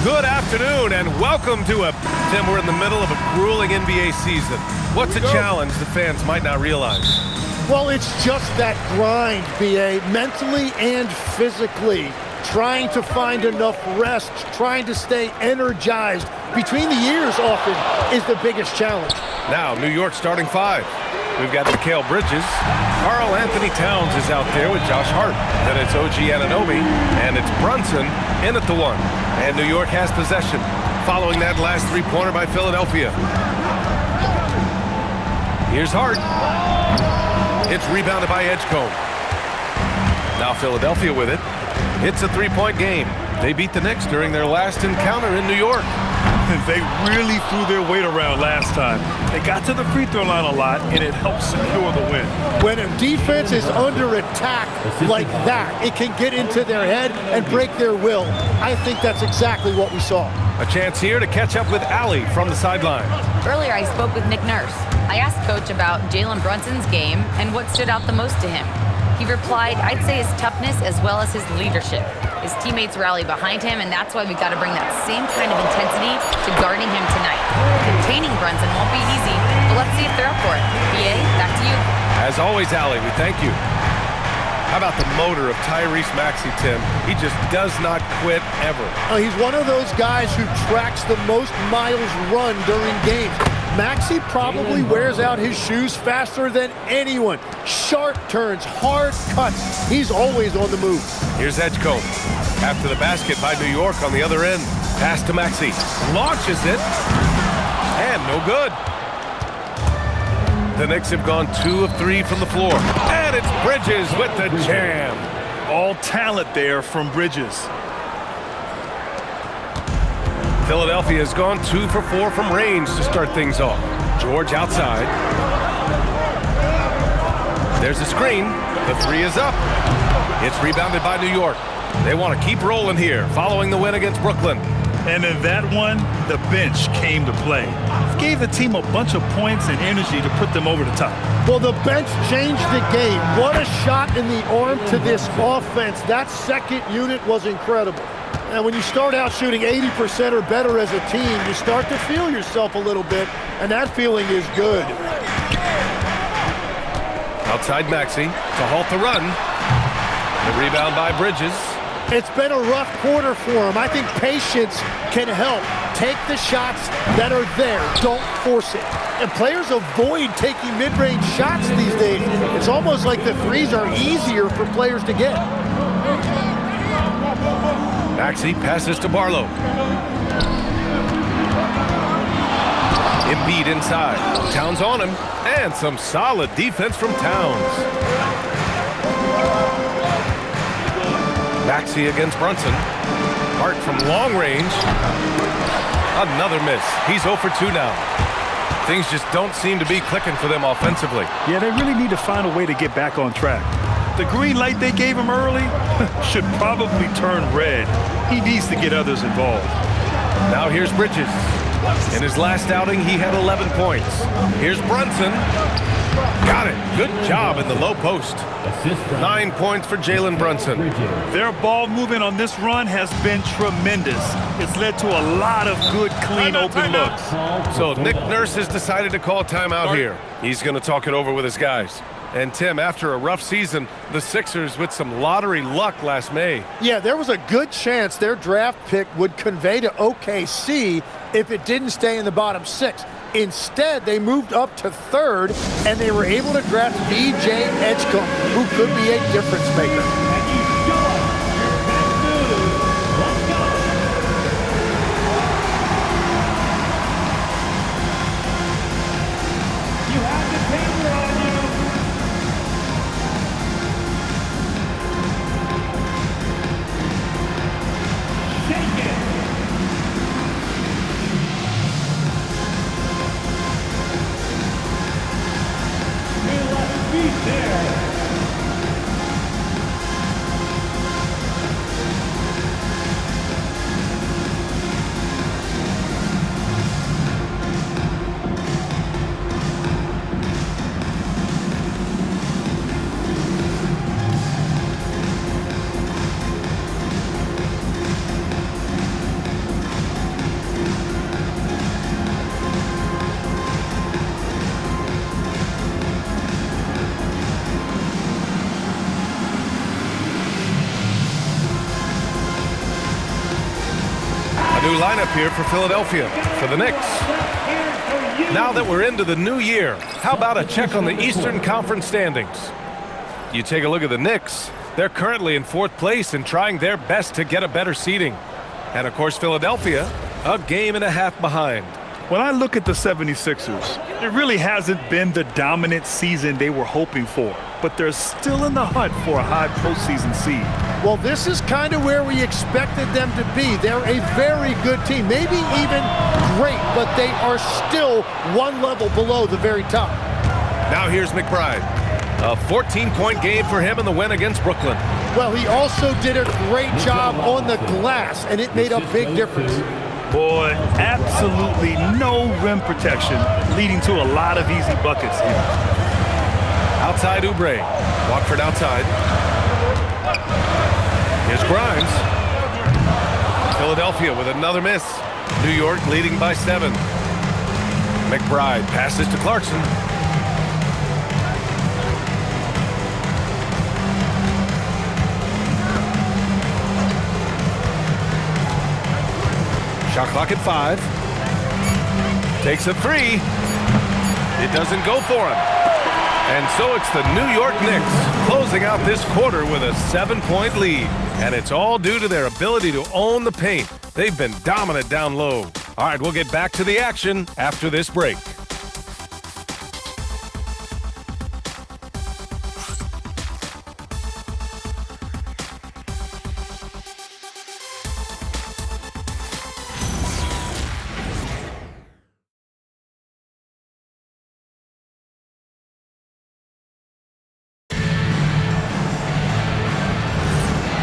Good afternoon and welcome to Tim, we're in the middle of a grueling NBA season. What's a challenge the fans might not realize? Well, it's just that grind, B.A., mentally and physically. Trying to find enough rest, trying to stay energized between the years often is the biggest challenge. Now, New York starting five. We've got Mikal Bridges. Karl Anthony Towns is out there with Josh Hart. Then it's OG Anunoby, and it's Brunson in at the one. And New York has possession, following that last three-pointer by Philadelphia. Here's Hart. It's rebounded by Edgecombe. Now Philadelphia with it. It's a three-point game. They beat the Knicks during their last encounter in New York. They really threw their weight around last time. They got to the free throw line a lot, and it helped secure the win. When a defense is under attack like that, it can get into their head and break their will. I think that's exactly what we saw. A chance here to catch up with Allie from the sideline. Earlier, I spoke with Nick Nurse. I asked Coach about Jalen Brunson's game and what stood out the most to him. He replied, I'd say his toughness as well as his leadership. His teammates rally behind him, and that's why we've got to bring that same kind of intensity to guarding him tonight. Containing Brunson won't be easy, but let's see if they're up for it. B.A., back to you. As always, Allie, we thank you. How about the motor of Tyrese Maxey, Tim? He just does not quit ever. He's one of those guys who tracks the most miles run during games. Maxey probably wears out his shoes faster than anyone. Sharp turns, hard cuts. He's always on the move. Here's Edgecombe. After the basket by New York on the other end. Pass to Maxey. Launches it. And no good. The Knicks have gone 2 of 3 from the floor. And it's Bridges with the jam. All talent there from Bridges. Philadelphia has gone 2 for 4 from range to start things off. George outside. There's a screen. The three is up. It's rebounded by New York. They want to keep rolling here, following the win against Brooklyn. And in that one, the bench came to play. Gave the team a bunch of points and energy to put them over the top. Well, the bench changed the game. What a shot in the arm to this offense. That second unit was incredible. And when you start out shooting 80% or better as a team, you start to feel yourself a little bit, and that feeling is good. Outside Maxey to halt the run. The rebound by Bridges. It's been a rough quarter for him. I think patience can help. Take the shots that are there. Don't force it. And players avoid taking mid-range shots these days. It's almost like the threes are easier for players to get. Maxey passes to Barlow. Embiid inside. Towns on him. And some solid defense from Towns. Maxey against Brunson. Hart from long range. Another miss. He's 0 for 2 now. Things just don't seem to be clicking for them offensively. Yeah, they really need to find a way to get back on track. The green light they gave him early should probably turn red. He needs to get others involved. Now here's Bridges. In his last outing, he had 11 points. Here's Brunson. Got it. Good job in the low post. 9 points for Jalen Brunson. Their ball movement on this run has been tremendous. It's led to a lot of good, clean, open looks. So Nick Nurse has decided to call timeout here. He's going to talk it over with his guys. And Tim, after a rough season, the Sixers with some lottery luck last May. Yeah, there was a good chance their draft pick would convey to OKC if it didn't stay in the bottom 6. Instead, they moved up to 3rd, and they were able to draft B.J. Edgecombe, who could be a difference maker. A new lineup here for Philadelphia for the Knicks. Now that we're into the new year, how about a check on the Eastern Conference standings? You take a look at the Knicks. They're currently in 4th place and trying their best to get a better seeding. And of course, Philadelphia, a game and a half behind. When I look at the 76ers, it really hasn't been the dominant season they were hoping for, but they're still in the hunt for a high postseason seed. Well, this is kind of where we expected them to be. They're a very good team, maybe even great, but they are still one level below the very top. Now here's McBride. A 14-point game for him in the win against Brooklyn. Well, he also did a great job on the glass, and it made a big difference. Boy, absolutely no rim protection, leading to a lot of easy buckets here. Outside Oubre. Watford outside. Here's Grimes. Philadelphia with another miss. New York leading by 7. McBride passes to Clarkson. Shot clock at 5. Takes a 3. It doesn't go for him. And so it's the New York Knicks closing out this quarter with a 7-point lead. And it's all due to their ability to own the paint. They've been dominant down low. All right, we'll get back to the action after this break.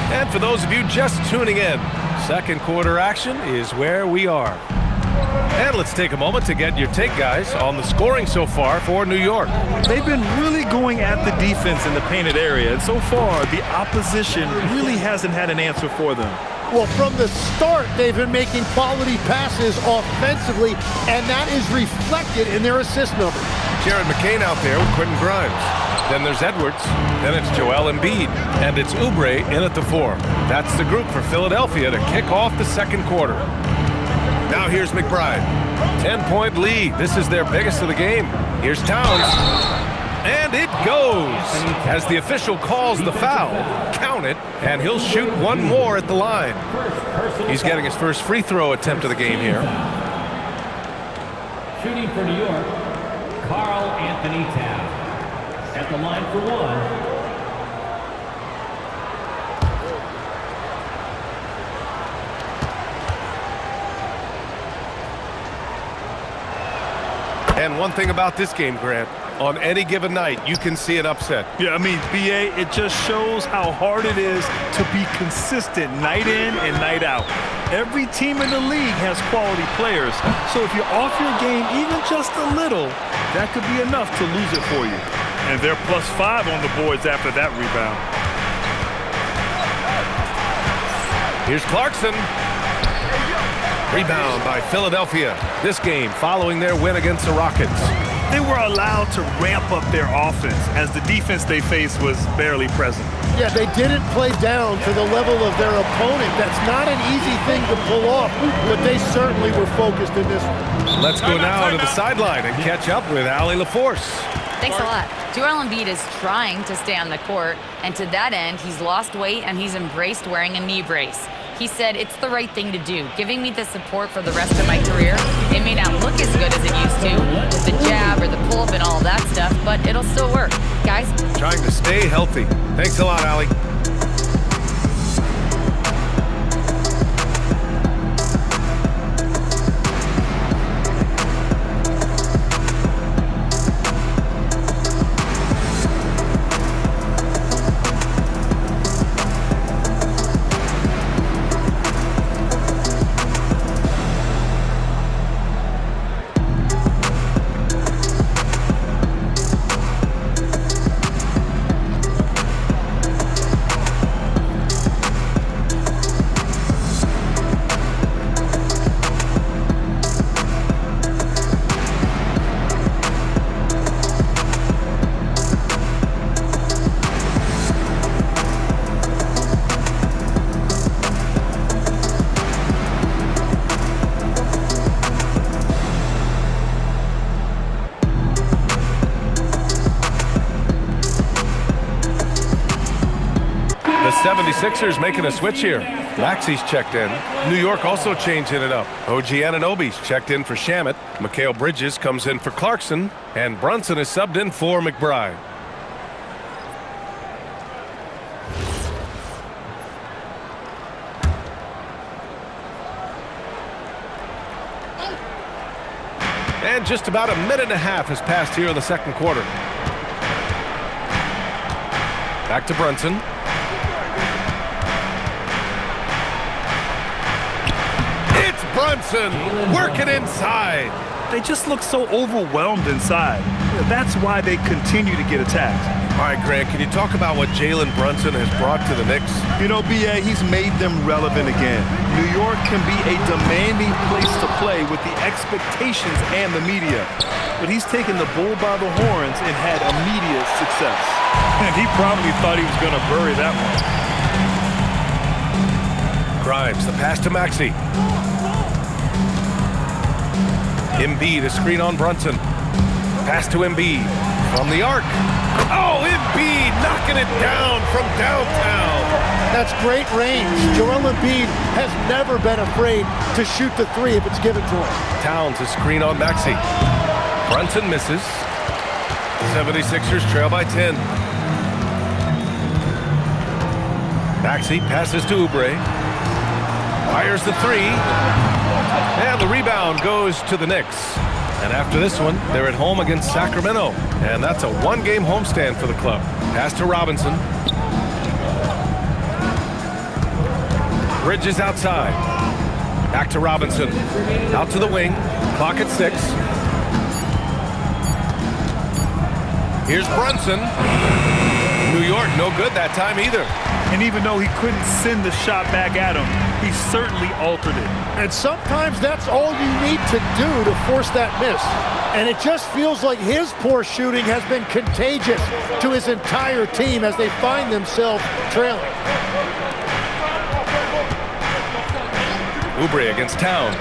And for those of you just tuning in, second quarter action is where we are. And let's take a moment to get your take, guys, on the scoring so far for New York. They've been really going at the defense in the painted area, and so far the opposition really hasn't had an answer for them. Well, from the start, they've been making quality passes offensively, and that is reflected in their assist number. Jared McCain out there with Quentin Grimes. Then there's Edwards. Then it's Joel Embiid. And it's Oubre in at the 4. That's the group for Philadelphia to kick off the second quarter. Now here's McBride. 10-point lead. This is their biggest of the game. Here's Towns. And it goes. As the official calls the foul, count it, and he'll shoot one more at the line. He's getting his first free throw attempt of the game here. Shooting for New York, Karl Anthony Towns. At the line for 1. And one thing about this game, Grant, on any given night, you can see an upset. Yeah, I mean, BA, it just shows how hard it is to be consistent night in and night out. Every team in the league has quality players, so if you're off your game even just a little, that could be enough to lose it for you. And they're +5 on the boards after that rebound. Here's Clarkson. Rebound by Philadelphia. This game following their win against the Rockets. They were allowed to ramp up their offense as the defense they faced was barely present. Yeah, they didn't play down to the level of their opponent. That's not an easy thing to pull off, but they certainly were focused in this one. Let's go now to the sideline and catch up with Allie LaForce. Thanks a lot. Joel Embiid is trying to stay on the court, and to that end, he's lost weight and he's embraced wearing a knee brace. He said, it's the right thing to do, giving me the support for the rest of my career. It may not look as good as it used to, with the jab or the pull-up and all that stuff, but it'll still work. Guys? Trying to stay healthy. Thanks a lot, Allie. 76ers making a switch here. Maxey's checked in. New York also changing it up. OG Anunoby's checked in for Shamet. Mikal Bridges comes in for Clarkson. And Brunson is subbed in for McBride. And just about a minute and a half has passed here in the second quarter. Back to Brunson. It's Brunson working inside. They just look so overwhelmed inside. That's why they continue to get attacked. All right, Grant, can you talk about what Jalen Brunson has brought to the Knicks? You know, B.A., he's made them relevant again. New York can be a demanding place to play with the expectations and the media. But he's taken the bull by the horns and had immediate success. And he probably thought he was going to bury that one. Grimes, the pass to Maxey. Embiid, a screen on Brunson. Pass to Embiid from the arc. Oh, Embiid knocking it down from downtown. That's great range. Joel Embiid has never been afraid to shoot the three if it's given to him. Towns, a screen on Maxey. Brunson misses. 76ers trail by 10. Maxey passes to Oubre. Fires the three. And the rebound goes to the Knicks. And after this one, they're at home against Sacramento. And that's a one-game homestand for the club. Pass to Robinson. Bridges outside. Back to Robinson. Out to the wing. Clock at 6. Here's Brunson. New York, no good that time either. And even though he couldn't send the shot back at him, he certainly altered it. And sometimes that's all you need to do to force that miss. And it just feels like his poor shooting has been contagious to his entire team as they find themselves trailing. Oubre against Towns.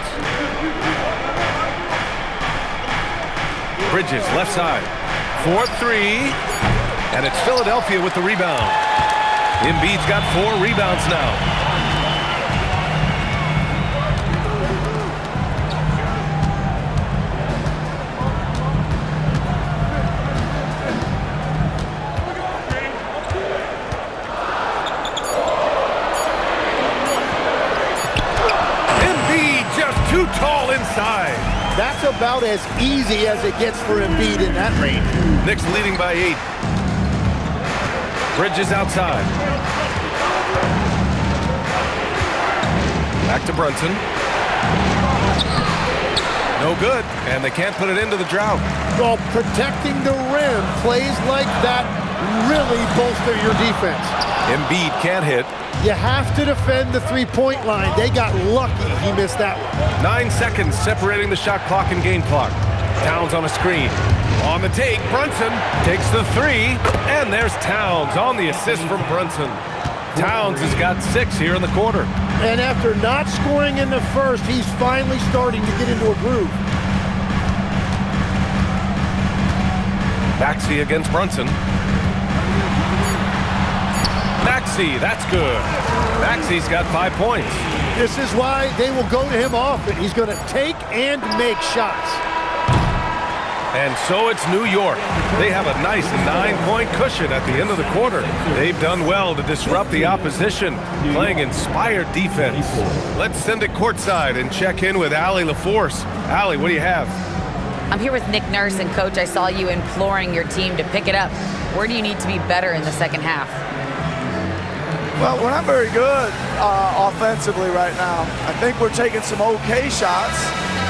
Bridges, left side. 4-3. And it's Philadelphia with the rebound. Embiid's got 4 rebounds now. Embiid just too tall inside. That's about as easy as it gets for Embiid in that range. Knicks leading by 8. Bridges outside. Back to Brunson. No good, and they can't put it into the drought. Well, protecting the rim, plays like that really bolster your defense. Embiid can't hit. You have to defend the three-point line. They got lucky he missed that one. 9 seconds separating the shot clock and game clock. Towns on a screen. On the take, Brunson takes the 3, and there's Towns on the assist from Brunson. Towns has got 6 here in the quarter. And after not scoring in the first, he's finally starting to get into a groove. Maxey against Brunson. Maxey, that's good. Maxey's got 5 points. This is why they will go to him often. He's going to take and make shots. And so it's New York. They have a nice 9-point cushion at the end of the quarter. They've done well to disrupt the opposition, playing inspired defense. Let's send it courtside and check in with Allie LaForce. Allie, what do you have? I'm here with Nick Nurse, and Coach, I saw you imploring your team to pick it up. Where do you need to be better in the second half? Well, we're not very good offensively right now. I think we're taking some okay shots,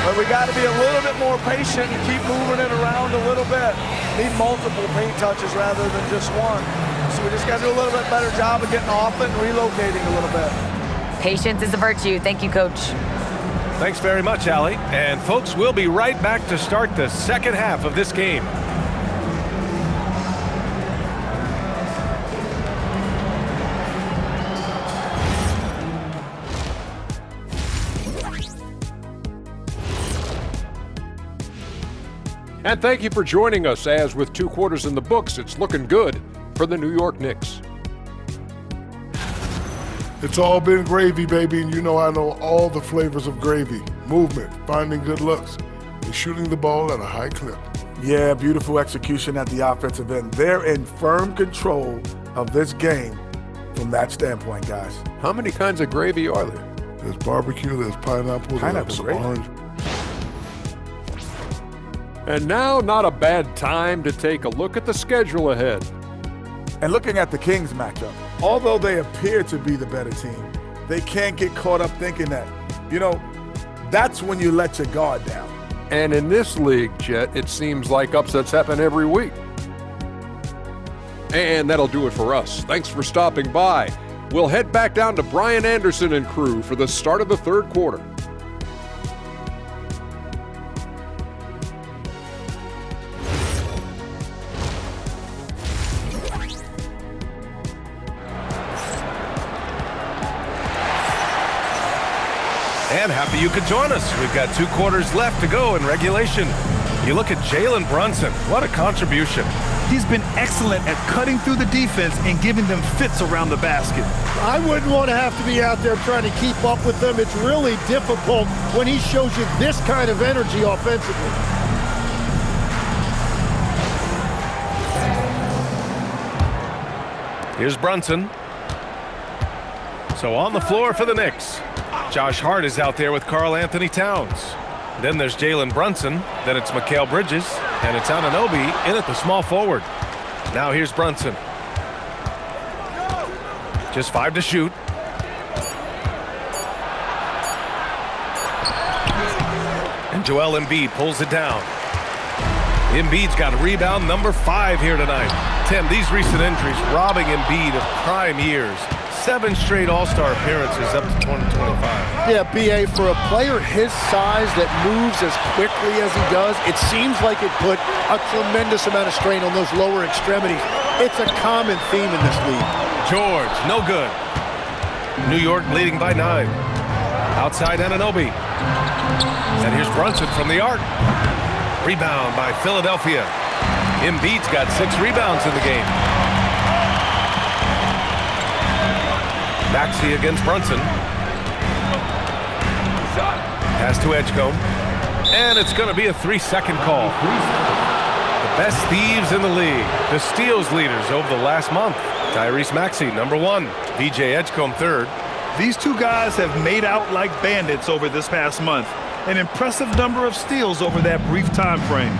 but we got to be a little bit more patient and keep moving it around a little bit. Need multiple paint touches rather than just one. So we just got to do a little bit better job of getting off it and relocating a little bit. Patience is a virtue. Thank you, Coach. Thanks very much, Allie. And folks, we'll be right back to start the second half of this game. And thank you for joining us as with 2 quarters in the books, it's looking good for the New York Knicks. It's all been gravy, baby, and you know I know all the flavors of gravy. Movement, finding good looks, and shooting the ball at a high clip. Yeah, beautiful execution at the offensive end. They're in firm control of this game from that standpoint, guys. How many kinds of gravy are there? There's barbecue, there's pineapple, there's gravy. orange. And now, not a bad time to take a look at the schedule ahead. And looking at the Kings matchup, although they appear to be the better team, they can't get caught up thinking that, that's when you let your guard down. And in this league, Jet, it seems like upsets happen every week. And that'll do it for us. Thanks for stopping by. We'll head back down to Brian Anderson and crew for the start of the third quarter. And happy you could join us. We've got 2 quarters left to go in regulation. You look at Jalen Brunson. What a contribution. He's been excellent at cutting through the defense and giving them fits around the basket. I wouldn't want to have to be out there trying to keep up with them. It's really difficult when he shows you this kind of energy offensively. Here's Brunson. So on the floor for the Knicks. Josh Hart is out there with Karl Anthony Towns. Then there's Jalen Brunson. Then it's Mikal Bridges. And it's Anunoby in at the small forward. Now here's Brunson. Just 5 to shoot. And Joel Embiid pulls it down. Embiid's got rebound number 5 here tonight. Tim, these recent injuries robbing Embiid of prime years. 7 straight All-Star appearances up to 2025. Yeah, B.A., for a player his size that moves as quickly as he does, it seems like it put a tremendous amount of strain on those lower extremities. It's a common theme in this league. George, no good. New York leading by 9. Outside Anunoby. And here's Brunson from the arc. Rebound by Philadelphia. Embiid's got 6 rebounds in the game. Maxey against Brunson. Pass to Edgecombe. And it's going to be a 3-second call. The best thieves in the league. The steals leaders over the last month. Tyrese Maxey, number 1. VJ Edgecombe, 3rd. These 2 guys have made out like bandits over this past month. An impressive number of steals over that brief time frame.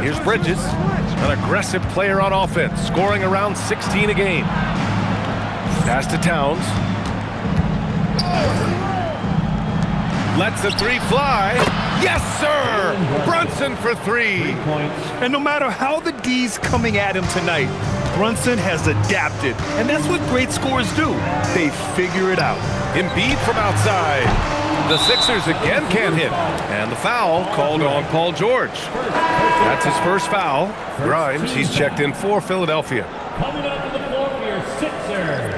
Here's Bridges, an aggressive player on offense, scoring around 16 a game. Pass to Towns. Lets the 3 fly. Yes, sir! Brunson for 3. And no matter how the D's coming at him tonight, Brunson has adapted. And that's what great scorers do. They figure it out. Embiid from outside. The Sixers again can't hit. And the foul called on Paul George. That's his first foul. Grimes, he's checked in for Philadelphia. Coming up to the floor for your Sixers,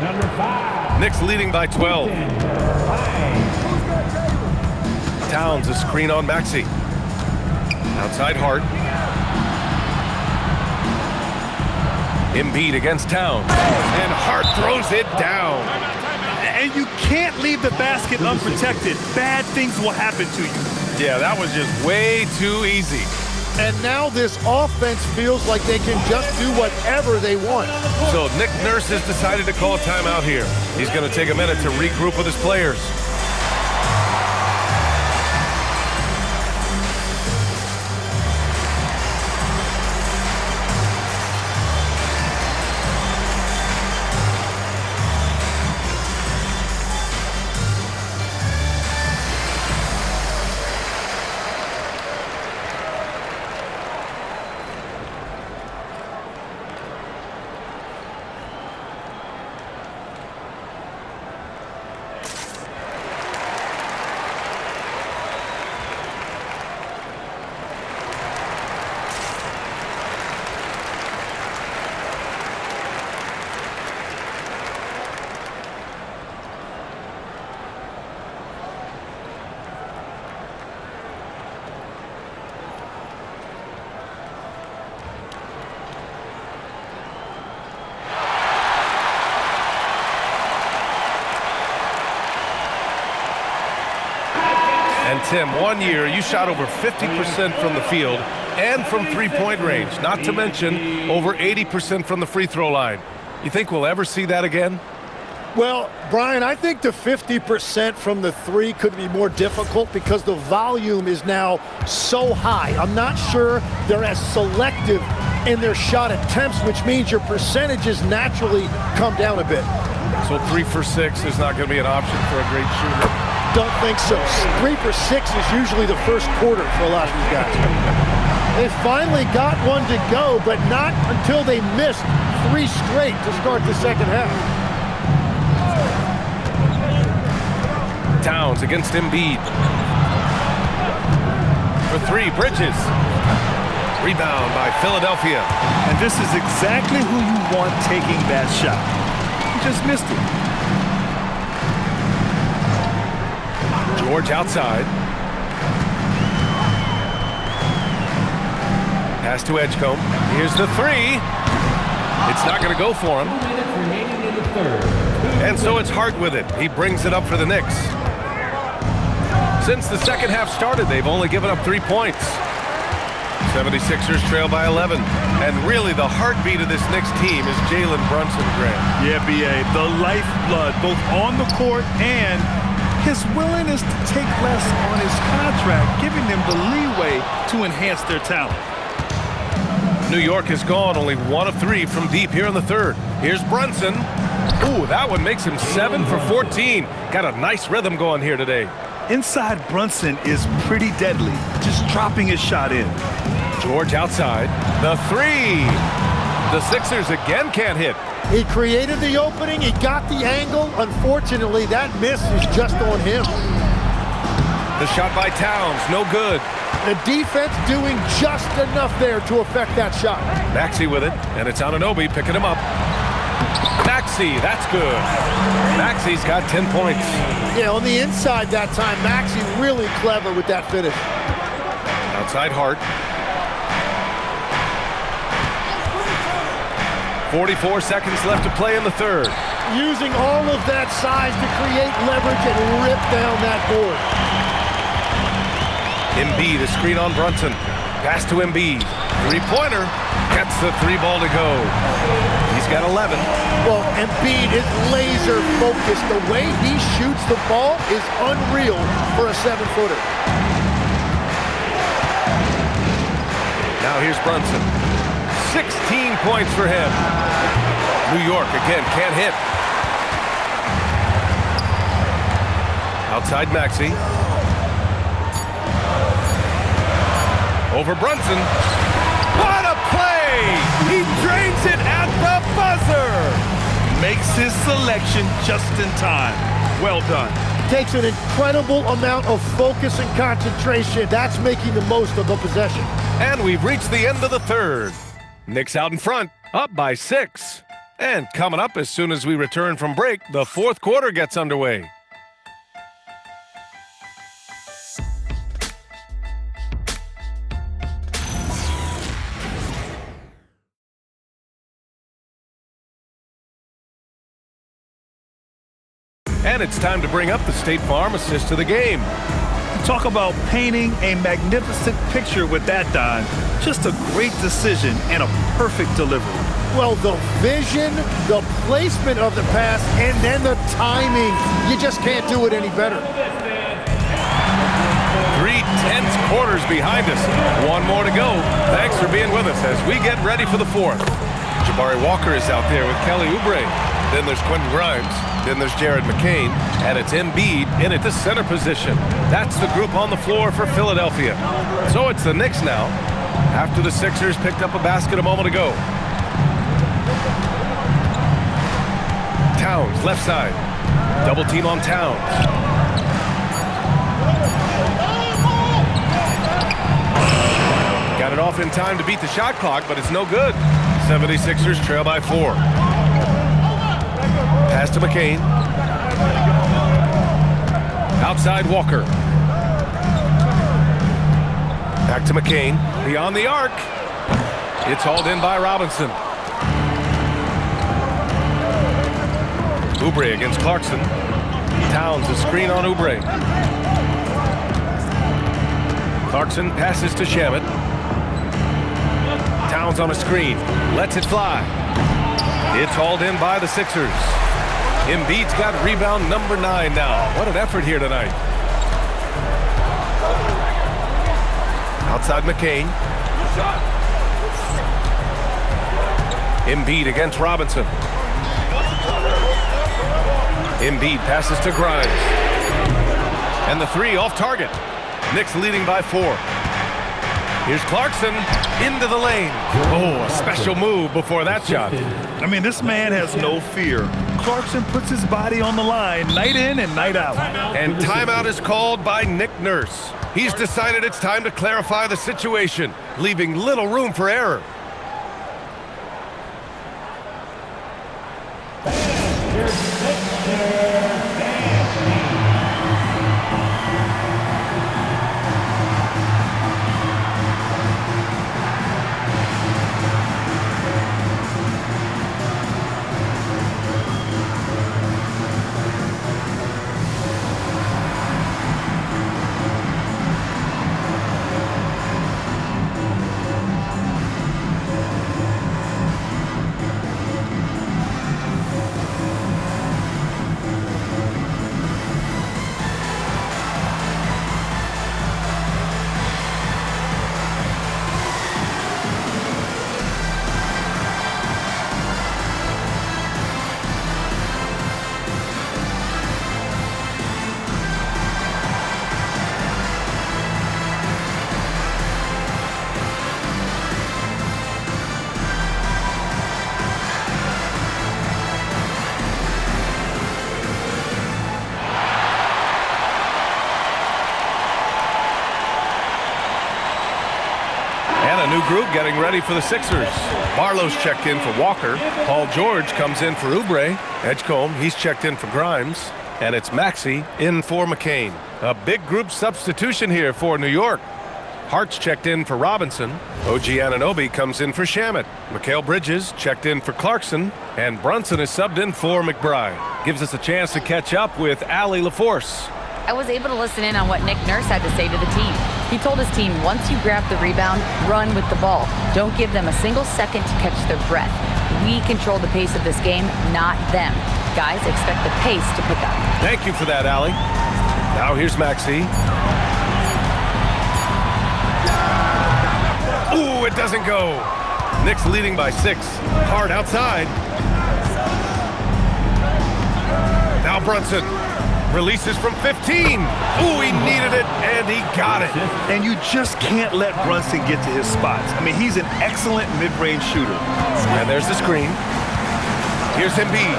number 5. Knicks leading by 12. Towns, a screen on Maxey. Outside Hart. Embiid against Towns. And Hart throws it down. And you can't leave the basket unprotected. Bad things will happen to you. Yeah, that was just way too easy. And now this offense feels like they can just do whatever they want. So Nick Nurse has decided to call a timeout here. He's going to take a minute to regroup with his players. And Tim, 1 year, you shot over 50% from the field and from three-point range, not to mention over 80% from the free throw line. You think we'll ever see that again? Well, Brian, I think the 50% from the three could be more difficult because the volume is now so high. I'm not sure they're as selective in their shot attempts, which means your percentages naturally come down a bit. So 3 for 6 is not going to be an option for a great shooter? Don't think so. 3 for 6 is usually the first quarter for a lot of these guys. They finally got one to go, but not until they missed 3 straight to start the second half. Towns against Embiid. For 3, Bridges. Rebound by Philadelphia. And this is exactly who you want taking that shot. He just missed it. George outside. Pass to Edgecombe. Here's the 3. It's not going to go for him. And so it's Hart with it. He brings it up for the Knicks. Since the second half started, they've only given up 3 points. 76ers trail by 11. And really, the heartbeat of this Knicks team is Jalen Brunson, Grant. Yeah, B.A., the lifeblood, both on the court and his willingness to take less on his contract, giving them the leeway to enhance their talent. New York has gone only 1 of 3 from deep here in the third. Here's Brunson. Ooh, that one makes him 7 for 14. Got a nice rhythm going here today. Inside Brunson is pretty deadly, just dropping his shot in. George outside. The 3. The Sixers again can't hit. He created the opening. He got the angle. Unfortunately, that miss is just on him. The shot by Towns, no good. The defense doing just enough there to affect that shot. Maxey with it, and it's Anunoby picking him up. Maxey, that's good. Maxey's got 10 points. Yeah, on the inside that time, Maxey really clever with that finish. Outside Hart. 44 seconds left to play in the third. Using all of that size to create leverage and rip down that board. Embiid, a screen on Brunson. Pass to Embiid. Three-pointer. Gets the 3 ball to go. He's got 11. Well, Embiid is laser focused. The way he shoots the ball is unreal for a 7-footer. Now here's Brunson. 16 points for him. New York again can't hit. Outside Maxey. Over Brunson. What a play! He drains it at the buzzer! Makes his selection just in time. Well done. Takes an incredible amount of focus and concentration. That's making the most of the possession. And we've reached the end of the third. Knicks out in front, up by 6. And coming up as soon as we return from break, the fourth quarter gets underway. And it's time to bring up the State Farm assist to the game. Talk about painting a magnificent picture with that, Don. Just a great decision and a perfect delivery. Well, the vision, the placement of the pass, and then the timing. You just can't do it any better. 3 tense quarters behind us. 1 more to go. Thanks for being with us as we get ready for the fourth. Jabari Walker is out there with Kelly Oubre. Then there's Quentin Grimes. Then there's Jared McCain. And it's Embiid in at the center position. That's the group on the floor for Philadelphia. So it's the Knicks now, after the Sixers picked up a basket a moment ago. Towns, left side. Double team on Towns. Got it off in time to beat the shot clock, but it's no good. 76ers trail by 4. Pass to McCain. Outside Walker. Back to McCain. Beyond the arc. It's hauled in by Robinson. Oubre against Clarkson. Towns, a screen on Oubre. Clarkson passes to Shamet. Towns on a screen. Lets it fly. It's hauled in by the Sixers. Embiid's got rebound number 9 now. What an effort here tonight. Outside McCain. Embiid against Robinson. Embiid passes to Grimes. And the 3 off target. Knicks leading by 4. Here's Clarkson into the lane. Oh, a special move before that shot. I mean, this man has no fear. Clarkson puts his body on the line night in and night out. And timeout is called by Nick Nurse. He's decided it's time to clarify the situation, leaving little room for error. New group getting ready for the Sixers. Barlow's checked in for Walker. Paul George comes in for Oubre. Edgecombe, he's checked in for Grimes. And it's Maxey in for McCain. A big group substitution here for New York. Hart's checked in for Robinson. OG Anunoby comes in for Shamet. Mikal Bridges checked in for Clarkson. And Brunson is subbed in for McBride. Gives us a chance to catch up with Allie LaForce. I was able to listen in on what Nick Nurse had to say to the team. He told his team, once you grab the rebound, run with the ball. Don't give them a single second to catch their breath. We control the pace of this game, not them. Guys, expect the pace to pick up. Thank you for that, Allie. Now here's Maxey. Ooh, it doesn't go. Knicks leading by 6. Hard outside. Now Brunson. Releases from 15. Ooh, he needed it, and he got it. And you just can't let Brunson get to his spots. I mean, he's an excellent mid-range shooter. And there's the screen. Here's Embiid.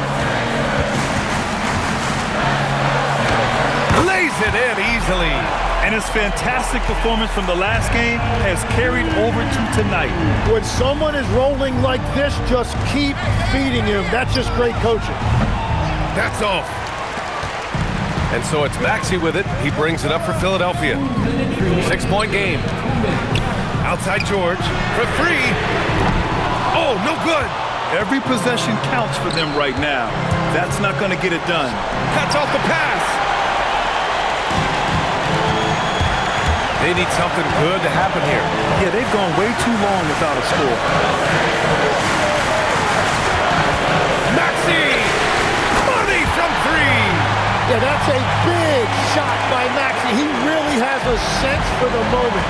Lays it in easily. And his fantastic performance from the last game has carried over to tonight. When someone is rolling like this, just keep feeding him. That's just great coaching. That's off. And so it's Maxey with it. He brings it up for Philadelphia. 6-point game. Outside George for 3. Oh, no good. Every possession counts for them right now. That's not going to get it done. Cuts off the pass. They need something good to happen here. Yeah, they've gone way too long without a score. Maxey! Money from 3. Yeah, that's a big shot by Maxey. He really has a sense for the moment.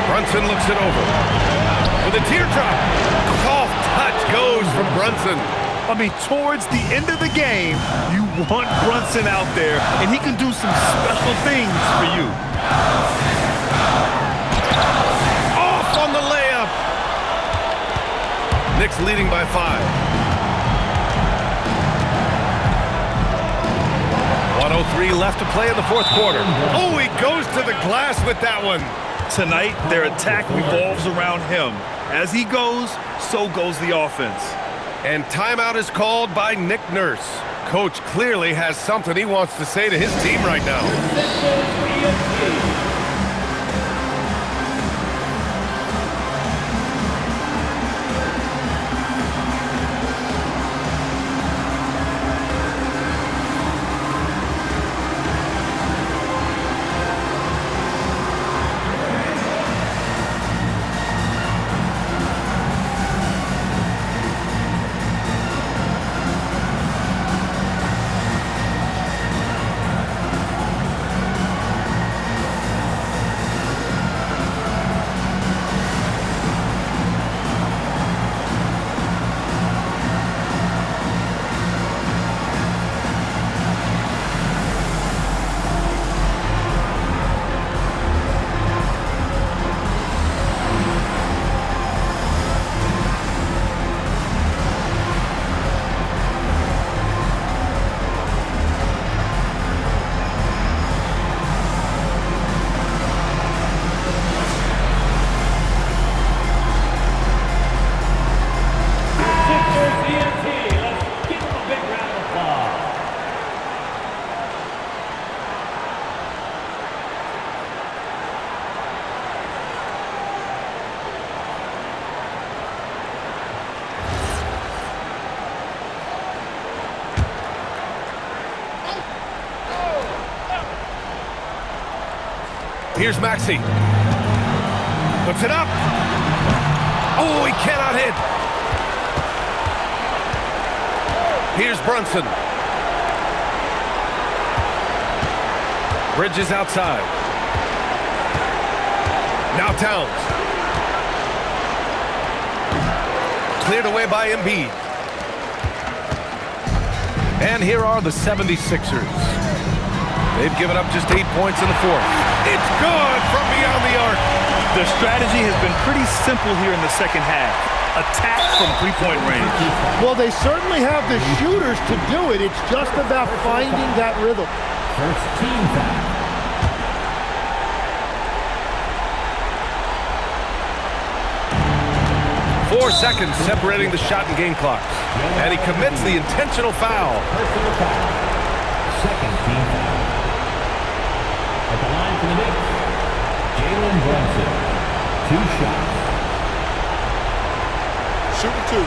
Brunson looks it over. With a teardrop. Soft touch goes from Brunson. I mean, towards the end of the game, you want Brunson out there, and he can do some special things for you. Off on the layup. Knicks leading by 5. 1:03 left to play in the 4th quarter. Oh, he goes to the glass with that one. Tonight, their attack revolves around him. As he goes, so goes the offense. And timeout is called by Nick Nurse. Coach clearly has something he wants to say to his team right now. Here's Maxey. Puts it up. Oh, he cannot hit. Here's Brunson. Bridges outside. Now Towns. Cleared away by Embiid. And here are the 76ers. They've given up just 8 points in the fourth. It's good from beyond the arc. The strategy has been pretty simple here in the second half. Attack from three-point range. Well, they certainly have the shooters to do it. It's just about finding that rhythm. First team foul. 4 seconds separating the shot and game clocks. And he commits the intentional foul. Personal foul. Second team foul. At the line for the Knicks, Jalen Brunson. 2 shots. Shooting 2.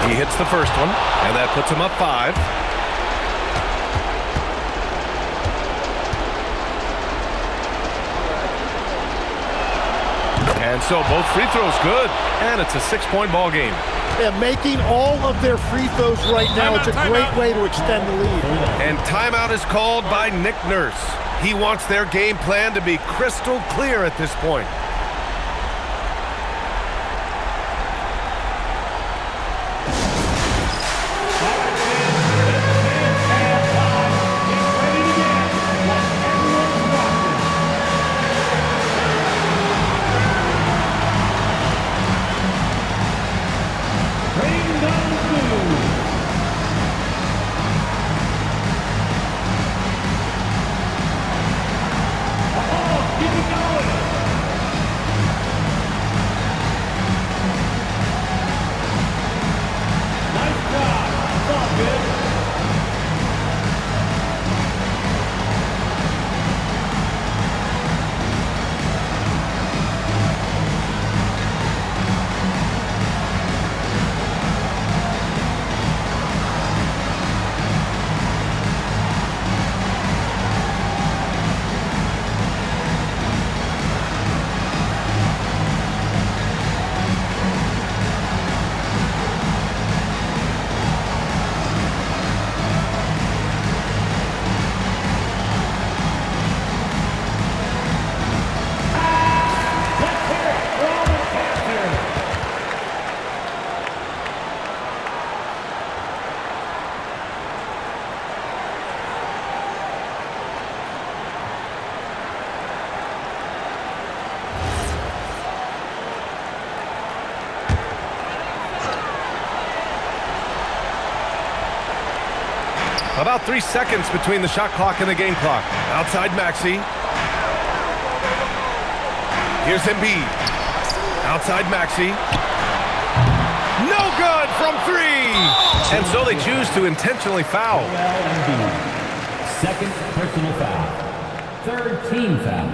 He hits the first one, and that puts him up 5. And so both free throws good, and it's a 6-point ball game. Yeah, making all of their free throws right now, it's a great way to extend the lead. And timeout is called by Nick Nurse. He wants their game plan to be crystal clear at this point. About 3 seconds between the shot clock and the game clock. Outside Maxey. Here's Embiid. Outside Maxey. No good from 3! And so they choose to intentionally foul. Second personal foul. Third team foul.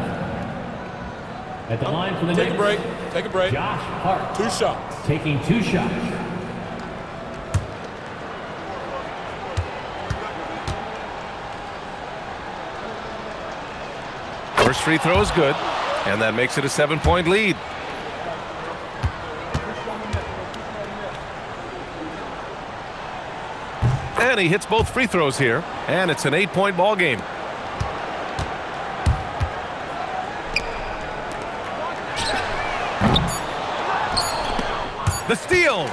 At the line for the Knicks. Take a break. Josh Hart. 2 shots. Taking 2 shots. First free throw is good, and that makes it a 7-point lead. And he hits both free throws here, and it's an 8-point ball game. The steal.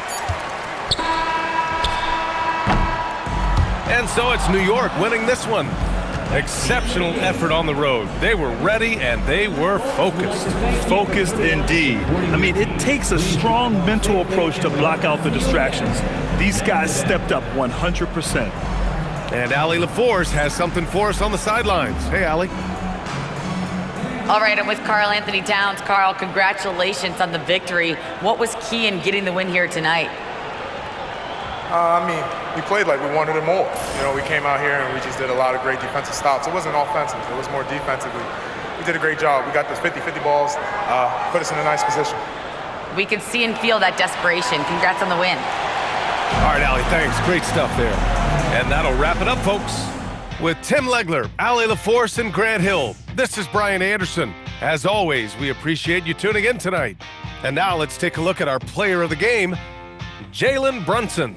And so it's New York winning this one. Exceptional effort on the road. They were ready and they were focused. Focused indeed. I mean, it takes a strong mental approach to block out the distractions. These guys stepped up 100%. And Allie LaForce has something for us on the sidelines. Hey, Allie. All right, I'm with Karl Anthony Towns. Karl, congratulations on the victory. What was key in getting the win here tonight? We played like we wanted it more. You know, we came out here and we just did a lot of great defensive stops. It wasn't offensive. It was more defensively. We did a great job. We got those 50-50 balls, put us in a nice position. We could see and feel that desperation. Congrats on the win. All right, Allie, thanks. Great stuff there. And that'll wrap it up, folks. With Tim Legler, Allie LaForce, and Grant Hill, this is Brian Anderson. As always, we appreciate you tuning in tonight. And now let's take a look at our player of the game, Jalen Brunson.